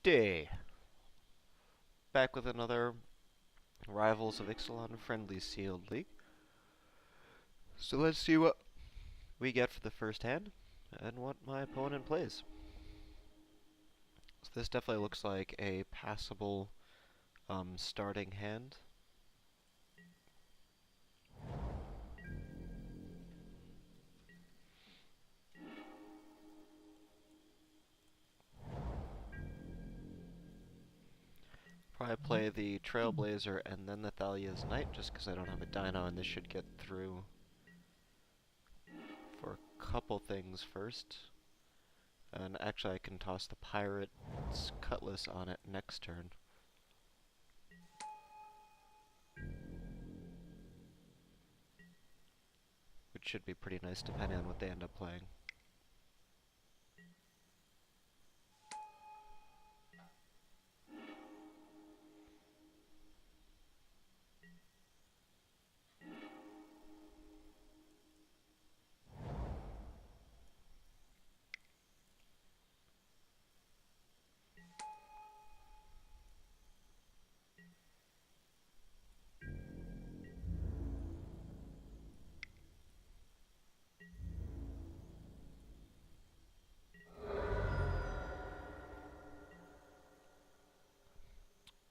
day. Back with another Rivals of Ixalan Friendly Sealed League. So let's see what we get for the first hand and what my opponent plays. So this definitely looks like a passable starting hand. Probably play the Trailblazer and then the Thalia's Knight, just because I don't have a Dino and this should get through for a couple things first. And actually I can toss the Pirate's Cutlass on it next turn. Which should be pretty nice depending on what they end up playing.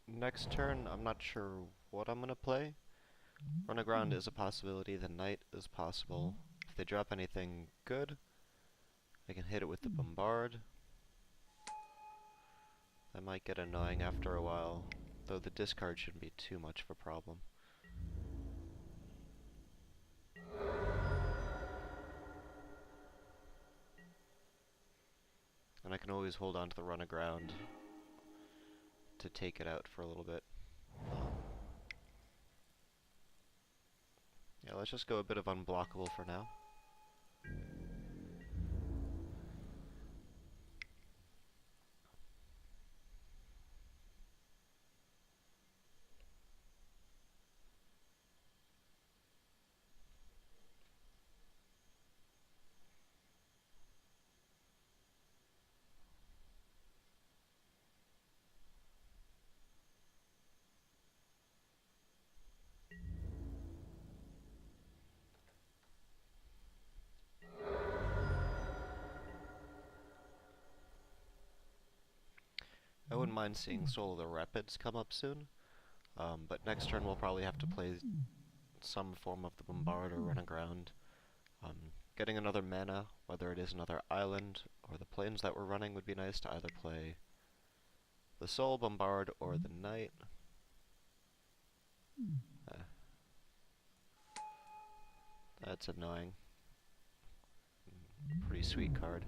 Next turn, I'm not sure what I'm going to play. Run aground is a possibility, the Knight is possible. If they drop anything good, I can hit it with the Bombard. That might get annoying after a while, though the discard shouldn't be too much of a problem. And I can always hold on to the run aground to take it out for a little bit. Yeah, let's just go a bit of unblockable for now. I wouldn't mind seeing Soul of the Rapids come up soon, but next turn we'll probably have to play some form of the Bombard or run aground. Getting another mana, whether it is another island or the planes that we're running, would be nice to either play the Soul, Bombard, or the Knight. That's annoying. Pretty sweet card.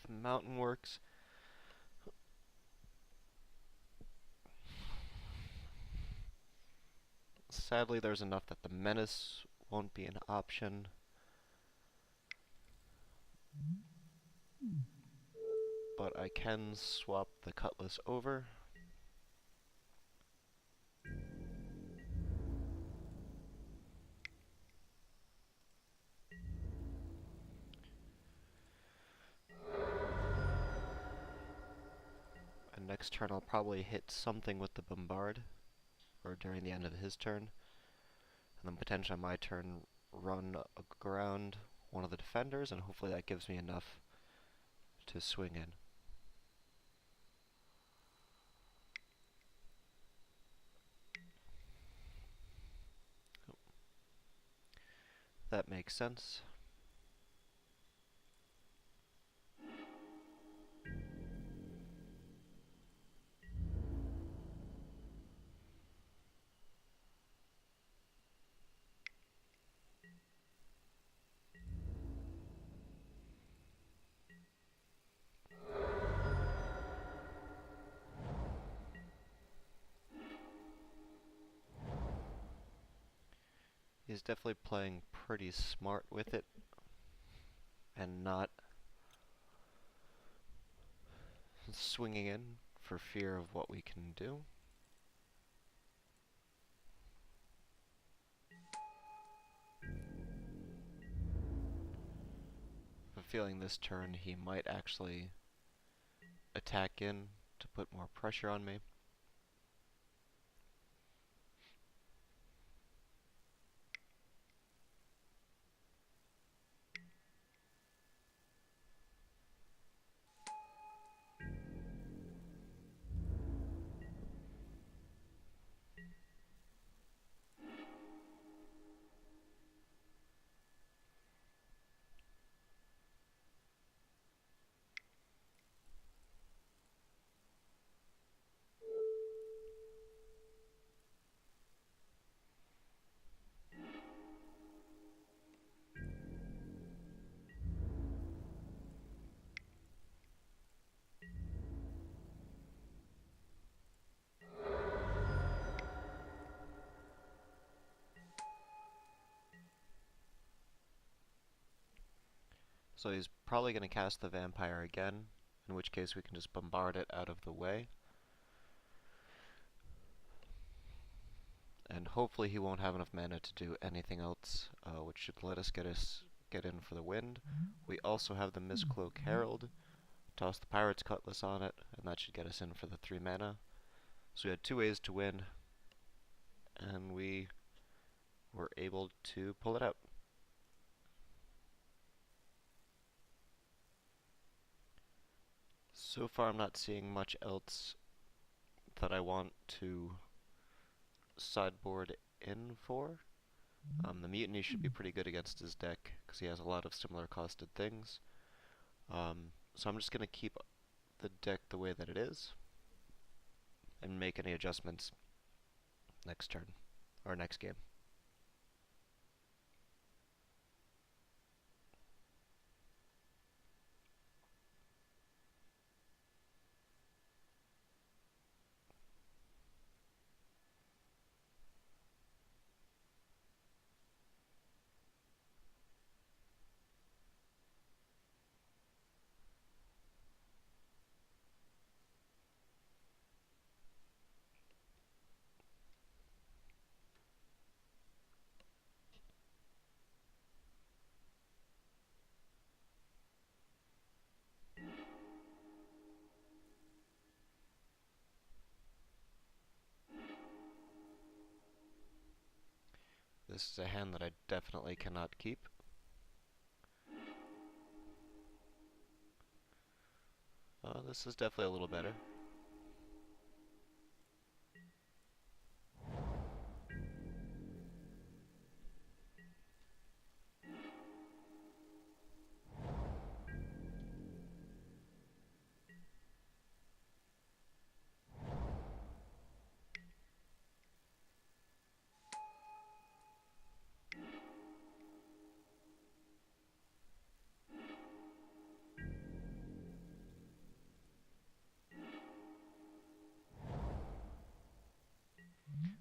The Mountain works. Sadly, there's enough that the Menace won't be an option. But I can swap the Cutlass over. And next turn I'll probably hit something with the Bombard, or during the end of his turn. And then potentially on my turn, run around one of the defenders, and hopefully that gives me enough to swing in. That makes sense. He's definitely playing pretty smart with it, and not swinging in for fear of what we can do. I have a feeling this turn he might actually attack in to put more pressure on me. So he's probably going to cast the vampire again, in which case we can just bombard it out of the way. And hopefully he won't have enough mana to do anything else, which should let us get in for the wind. We also have the Mistcloak Herald. Toss the Pirate's Cutlass on it, and that should get us in for the 3 mana. So we had 2 ways to win, and we were able to pull it out. So far I'm not seeing much else that I want to sideboard in for. The Mutiny should be pretty good against his deck, because he has a lot of similar costed things. So I'm just going to keep the deck the way that it is, and make any adjustments next turn, or next game. This is a hand that I definitely cannot keep. This is definitely a little better.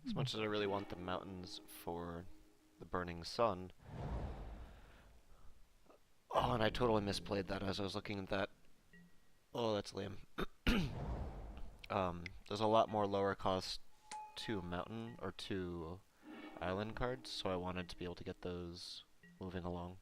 As much as I really want the mountains for the burning sun. Oh, and I totally misplayed that as I was looking at that. Oh, that's lame. There's a lot more lower cost 2 mountain or 2 island cards, so I wanted to be able to get those moving along.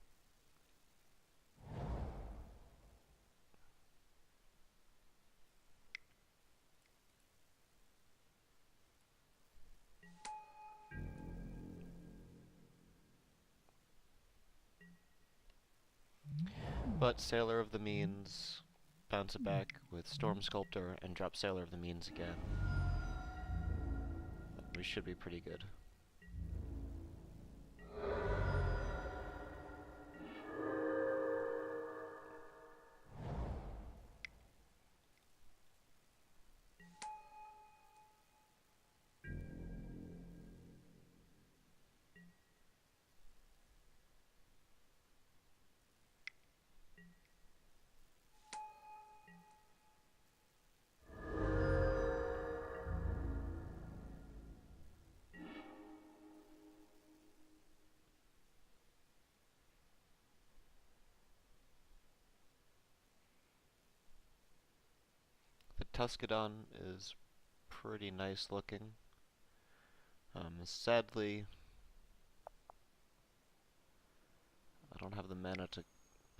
But Sailor of the Means, bounce it back with Storm Sculptor, and drop Sailor of the Means again. We should be pretty good. Tuscadon is pretty nice looking. Sadly, I don't have the mana to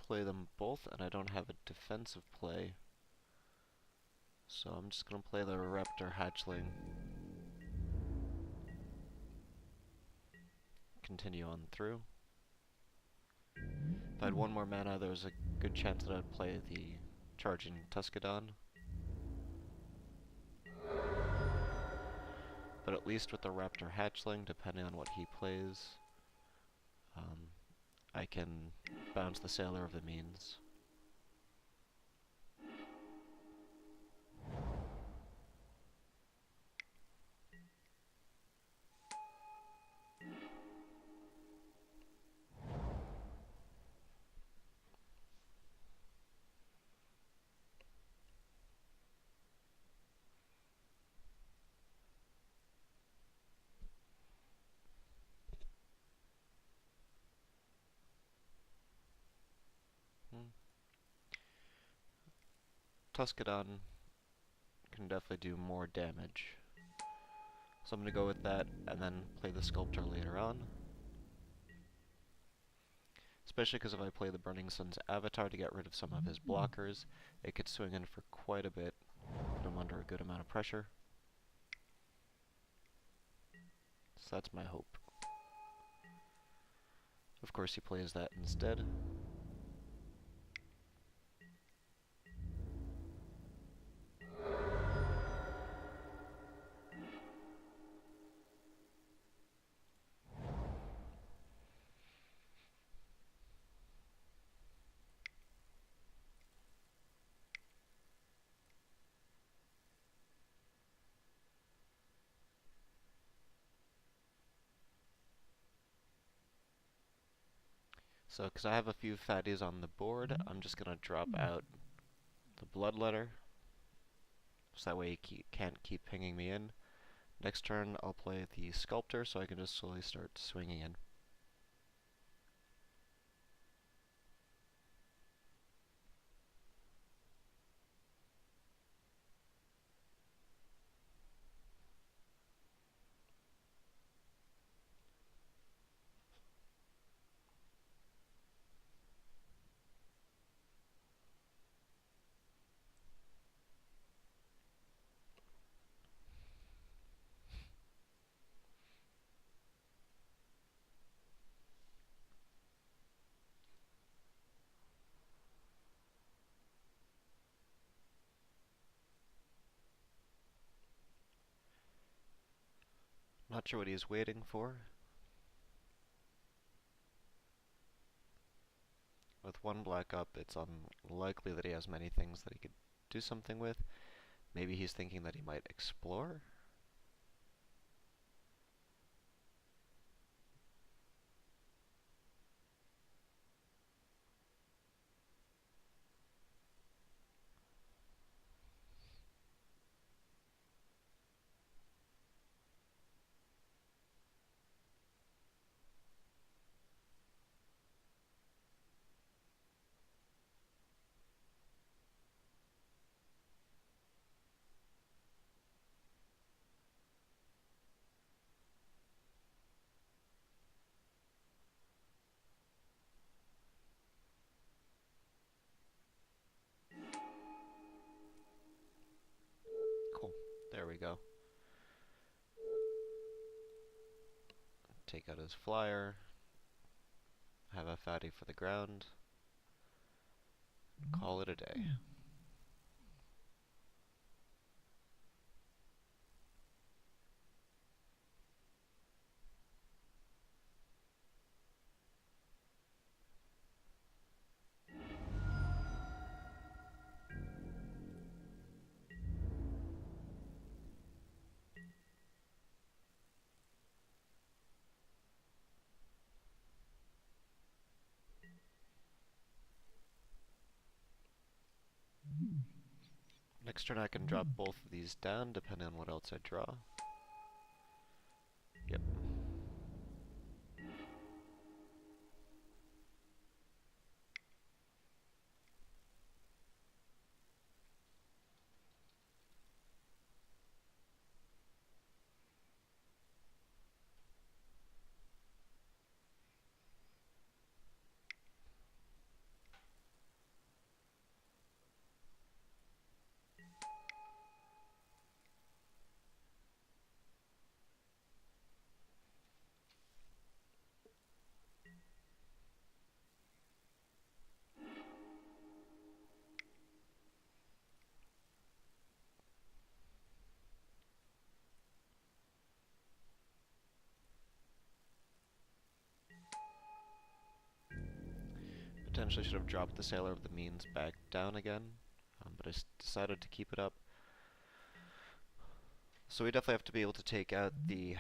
play them both, and I don't have a defensive play. So I'm just going to play the Raptor Hatchling. Continue on through. If I had one more mana, there was a good chance that I'd play the charging Tuscadon. But at least with the Raptor Hatchling, depending on what he plays, I can bounce the Sailor of the Means. Tuscadon can definitely do more damage. So I'm going to go with that and then play the Sculptor later on. Especially because if I play the Burning Sun's Avatar to get rid of some of his blockers, it could swing in for quite a bit, put him under a good amount of pressure. So that's my hope. Of course he plays that instead. So, because I have a few fatties on the board, I'm just going to drop out the Bloodletter, so that way he can't keep pinging me in. Next turn, I'll play the Sculptor, so I can just slowly start swinging in. Not sure what he's waiting for. With one black up, it's unlikely that he has many things that he could do something with. Maybe he's thinking that he might explore? Cool. There we go. Take out his flyer. Have a fatty for the ground. Call it a day. Next turn I can drop both of these down, depending on what else I draw. Yep. Potentially should have dropped the Sailor of the Means back down again, but I decided to keep it up. So we definitely have to be able to take out the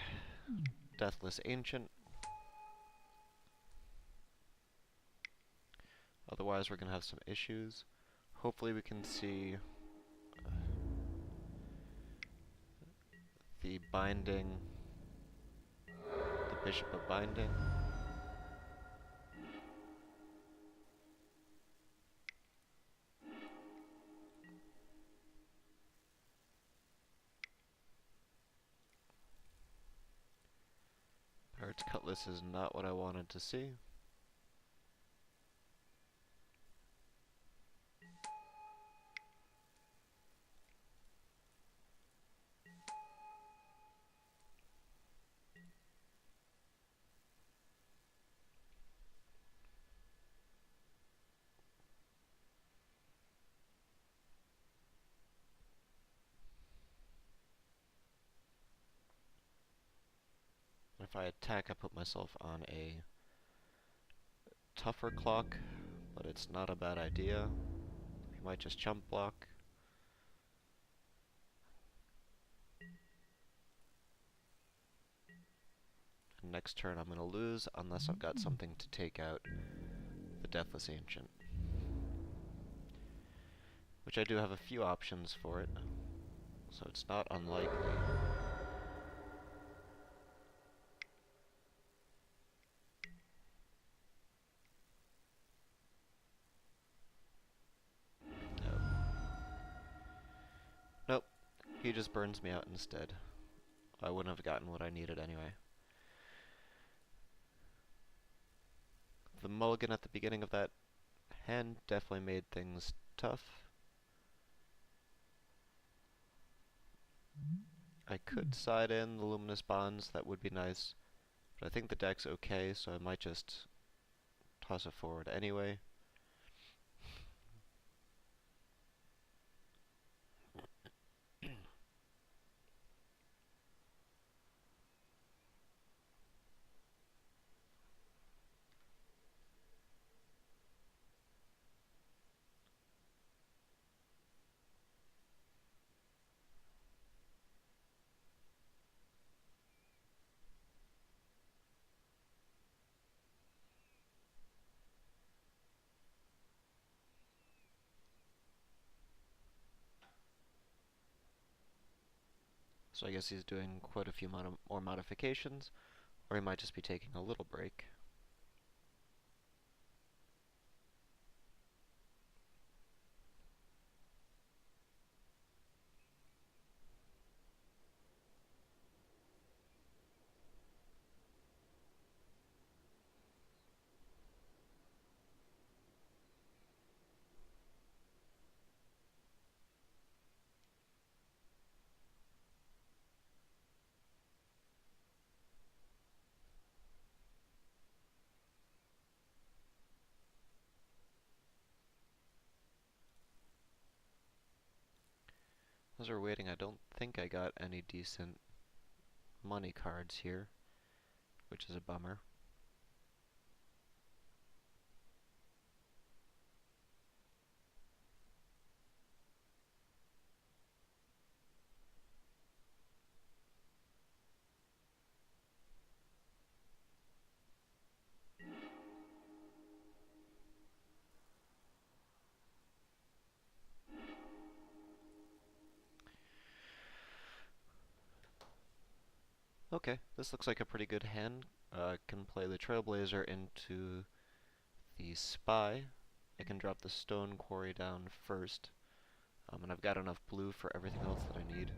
Deathless Ancient. Otherwise we're going to have some issues. Hopefully we can see the Binding, the Bishop of Binding. Pirate's Cutlass is not what I wanted to see. If I attack, I put myself on a tougher clock, but it's not a bad idea. He might just chump block. And next turn I'm going to lose unless I've got something to take out the Deathless Ancient. Which I do have a few options for it, so it's not unlikely. Nope, he just burns me out instead. I wouldn't have gotten what I needed anyway. The mulligan at the beginning of that hand definitely made things tough. I could side in the Luminous Bonds, that would be nice, but I think the deck's okay, so I might just toss it forward anyway. So I guess he's doing quite a few more modifications, or he might just be taking a little break. As we're waiting, I don't think I got any decent money cards here, which is a bummer. Okay, this looks like a pretty good hand. Can play the Trailblazer into the Spy. I can drop the Stone Quarry down first, and I've got enough blue for everything else that I need.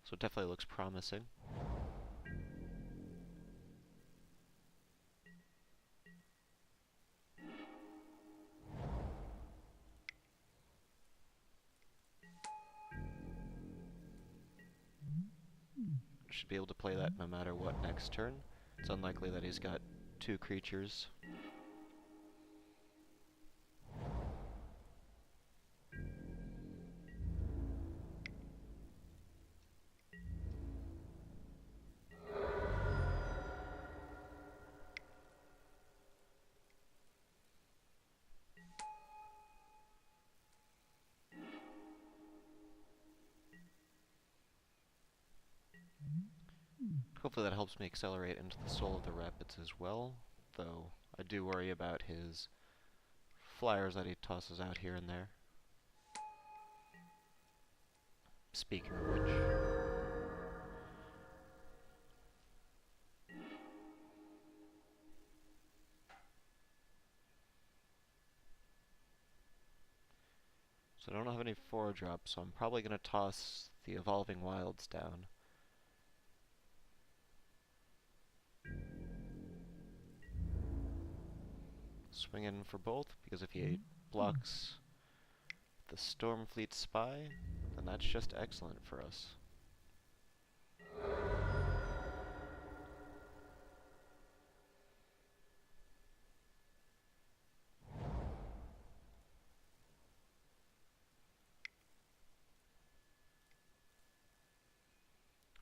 So it definitely looks promising. Should be able to play that no matter what next turn. It's unlikely that he's got two creatures. Hopefully that helps me accelerate into the soul of the rapids as well, though I do worry about his flyers that he tosses out here and there. Speaking of which, so I don't have any 4-drops, so I'm probably going to toss the Evolving Wilds down. Swing in for both, because if he blocks the Stormfleet Spy, then that's just excellent for us.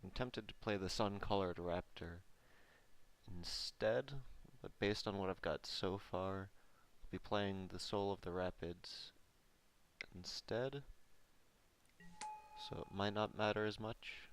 I'm tempted to play the Sun-Colored Raptor instead, but based on what I've got so far, I'll be playing the Soul of the Rapids instead, so it might not matter as much.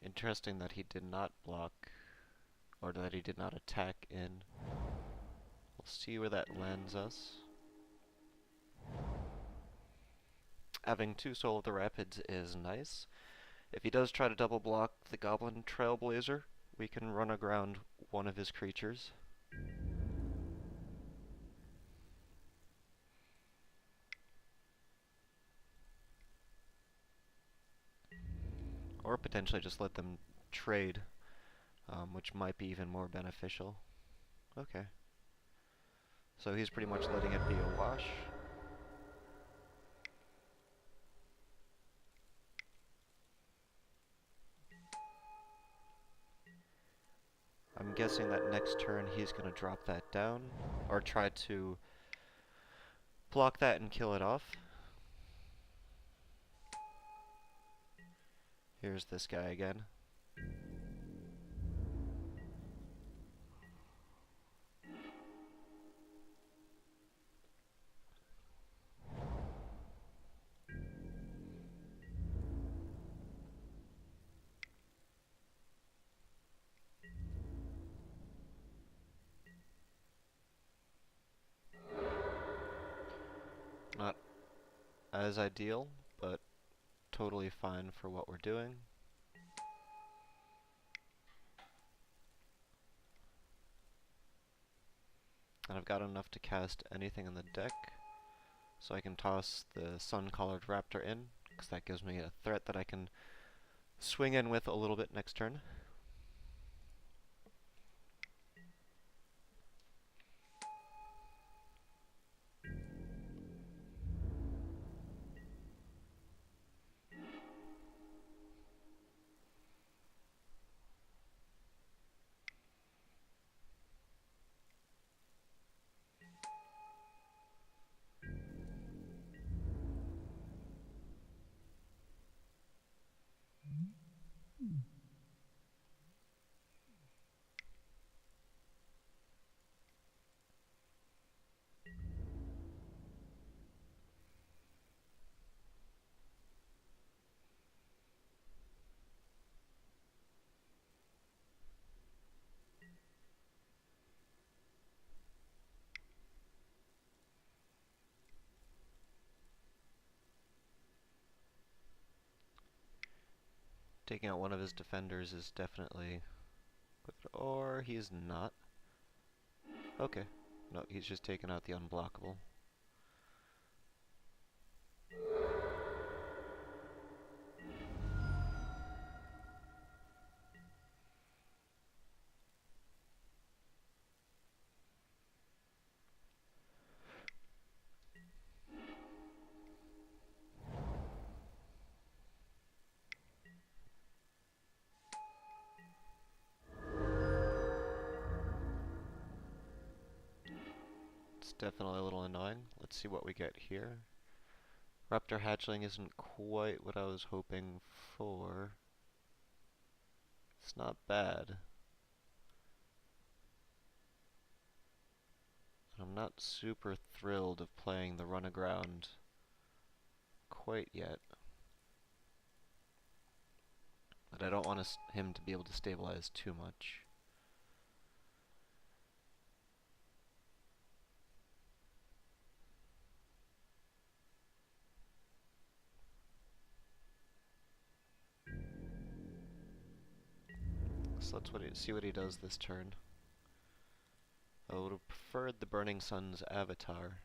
Interesting that he did not block, or that he did not attack in. We'll see where that lands us. Having 2 Soul of the Rapids is nice. If he does try to double block the Goblin Trailblazer, we can run aground one of his creatures. Or potentially just let them trade, which might be even more beneficial. Okay. So he's pretty much letting it be a wash. I'm guessing that next turn he's going to drop that down, or try to block that and kill it off. Here's this guy again. Not as ideal, but totally fine for what we're doing. And I've got enough to cast anything in the deck, so I can toss the Sun-Collared Raptor in, because that gives me a threat that I can swing in with a little bit next turn. Taking out one of his defenders is definitely good, or he's not. Okay. No, he's just taking out the unblockable. It's definitely a little annoying. Let's see what we get here. Raptor hatchling isn't quite what I was hoping for. It's not bad. I'm not super thrilled of playing the run aground quite yet. But I don't want him to be able to stabilize too much. So let's see what he does this turn. I would have preferred the Burning Sun's avatar.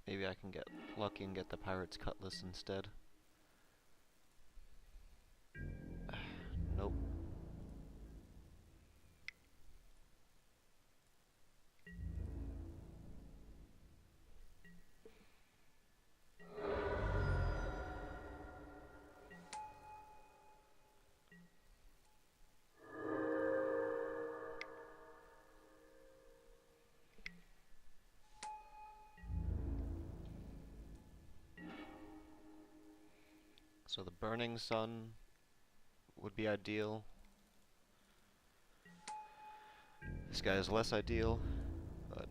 Maybe I can get lucky and get the Pirate's Cutlass instead. Nope. So the Burning Sun would be ideal. This guy is less ideal, but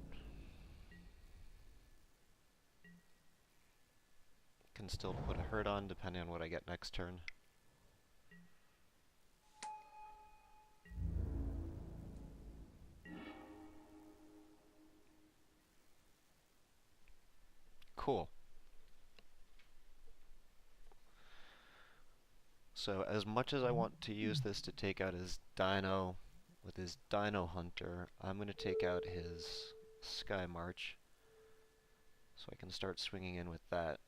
can still put a hurt on depending on what I get next turn. Cool. So as much as I want to use this to take out his Dino with his Dino Hunter, I'm going to take out his Sky March so I can start swinging in with that.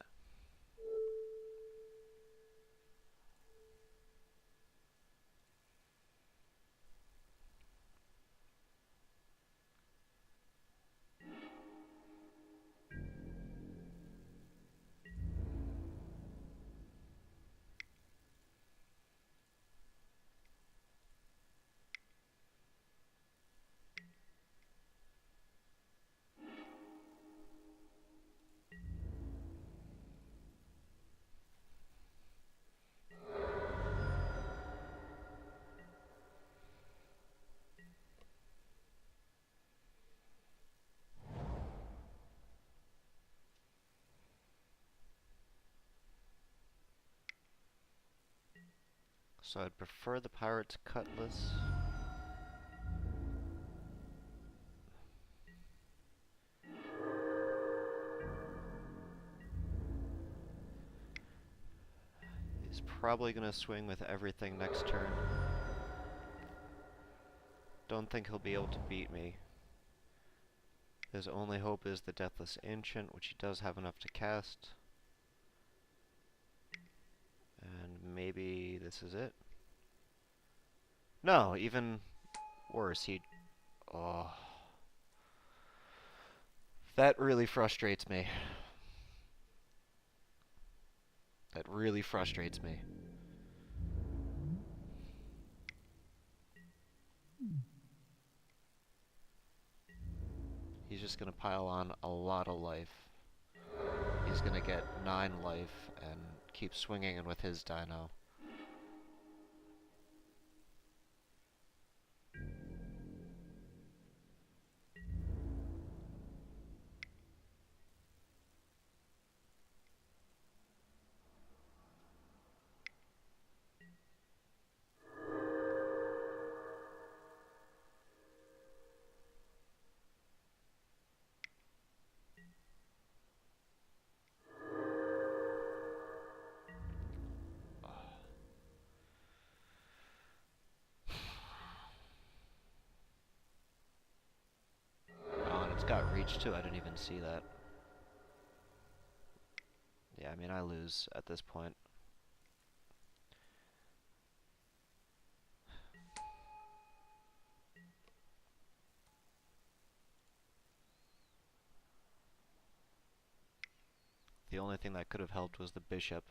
So I'd prefer the Pirate's Cutlass. He's probably going to swing with everything next turn. Don't think he'll be able to beat me. His only hope is the Deathless Ancient, which he does have enough to cast. And maybe this is it. No, even worse, oh. That really frustrates me. That really frustrates me. He's just gonna pile on a lot of life. He's gonna get 9 life and keep swinging in with his Dino. It's got reach too, I didn't even see that. Yeah, I mean, I lose at this point. The only thing that could have helped was the bishop.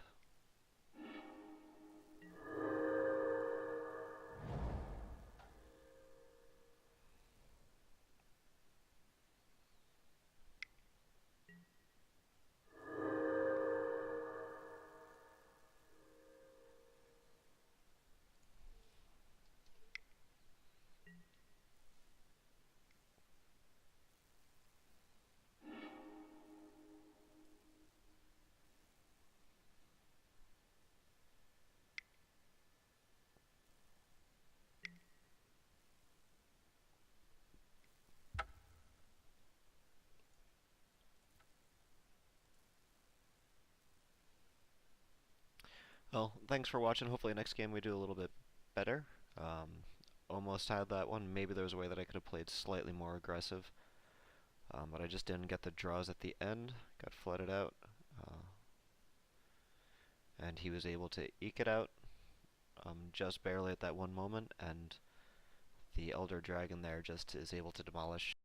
Well, thanks for watching. Hopefully next game we do a little bit better. Almost had that one. Maybe there was a way that I could have played slightly more aggressive. But I just didn't get the draws at the end. Got flooded out. And he was able to eke it out just barely at that one moment. And the Elder Dragon there just is able to demolish